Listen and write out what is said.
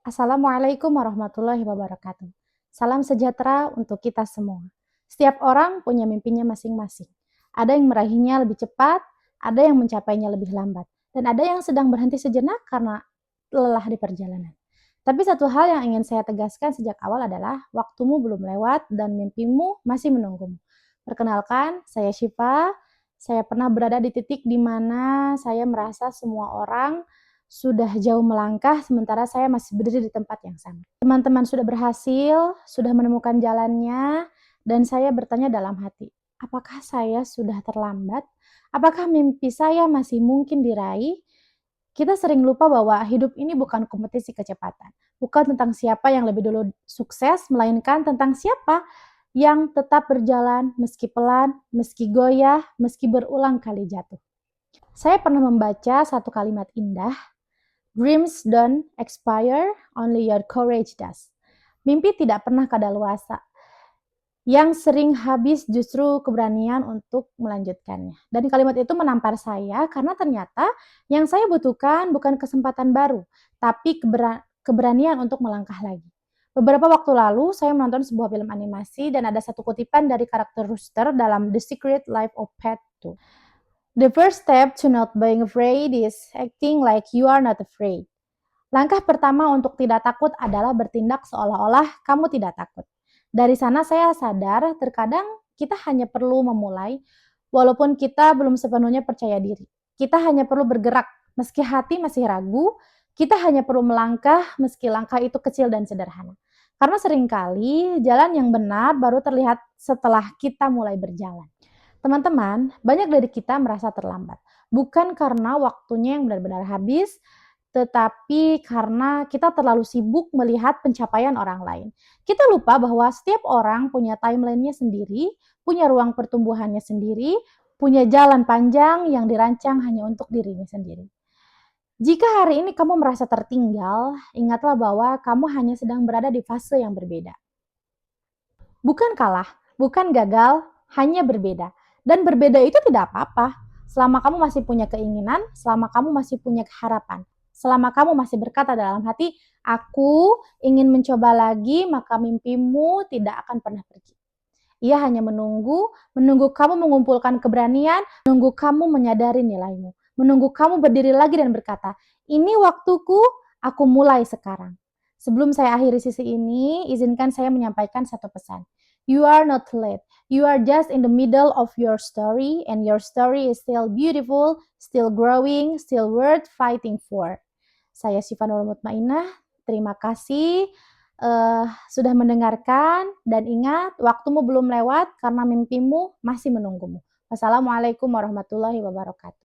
Assalamualaikum warahmatullahi wabarakatuh. Salam sejahtera untuk kita semua. Setiap orang punya mimpinya masing-masing. Ada yang meraihnya lebih cepat, ada yang mencapainya lebih lambat, dan ada yang sedang berhenti sejenak karena lelah di perjalanan. Tapi satu hal yang ingin saya tegaskan sejak awal adalah waktumu belum lewat dan mimpimu masih menunggumu. Perkenalkan, saya Syifa. Saya pernah berada di titik di mana saya merasa semua orang sudah jauh melangkah, sementara saya masih berdiri di tempat yang sama. Teman-teman sudah berhasil, sudah menemukan jalannya, dan saya bertanya dalam hati, apakah saya sudah terlambat? Apakah mimpi saya masih mungkin diraih? Kita sering lupa bahwa hidup ini bukan kompetisi kecepatan, bukan tentang siapa yang lebih dulu sukses, melainkan tentang siapa yang tetap berjalan meski pelan, meski goyah, meski berulang kali jatuh. Saya pernah membaca satu kalimat indah. Dreams don't expire, only your courage does. Mimpi tidak pernah kadaluarsa. Yang sering habis justru keberanian untuk melanjutkannya. Dan kalimat itu menampar saya karena ternyata yang saya butuhkan bukan kesempatan baru, tapi keberanian untuk melangkah lagi. Beberapa waktu lalu saya menonton sebuah film animasi dan ada satu kutipan dari karakter Rooster dalam The Secret Life of Pet 2. The first step to not being afraid is acting like you are not afraid. Langkah pertama untuk tidak takut adalah bertindak seolah-olah kamu tidak takut. Dari sana saya sadar terkadang kita hanya perlu memulai walaupun kita belum sepenuhnya percaya diri. Kita hanya perlu bergerak meski hati masih ragu, kita hanya perlu melangkah meski langkah itu kecil dan sederhana. Karena seringkali jalan yang benar baru terlihat setelah kita mulai berjalan. Teman-teman, banyak dari kita merasa terlambat. Bukan karena waktunya yang benar-benar habis, tetapi karena kita terlalu sibuk melihat pencapaian orang lain. Kita lupa bahwa setiap orang punya timeline-nya sendiri, punya ruang pertumbuhannya sendiri, punya jalan panjang yang dirancang hanya untuk dirinya sendiri. Jika hari ini kamu merasa tertinggal, ingatlah bahwa kamu hanya sedang berada di fase yang berbeda. Bukan kalah, bukan gagal, hanya berbeda. Dan berbeda itu tidak apa-apa. Selama kamu masih punya keinginan, selama kamu masih punya harapan, selama kamu masih berkata dalam hati, aku ingin mencoba lagi, maka mimpimu tidak akan pernah pergi. Ia hanya menunggu kamu mengumpulkan keberanian, menunggu kamu menyadari nilaimu, menunggu kamu berdiri lagi dan berkata, ini waktuku, aku mulai sekarang. Sebelum saya akhiri sisi ini, izinkan saya menyampaikan satu pesan. You are not late. You are just in the middle of your story, and your story is still beautiful, still growing, still worth fighting for. Saya Syifa Nurul Mutmainah. Terima kasih sudah mendengarkan, dan ingat, waktumu belum lewat karena mimpimu masih menunggumu. Wassalamualaikum warahmatullahi wabarakatuh.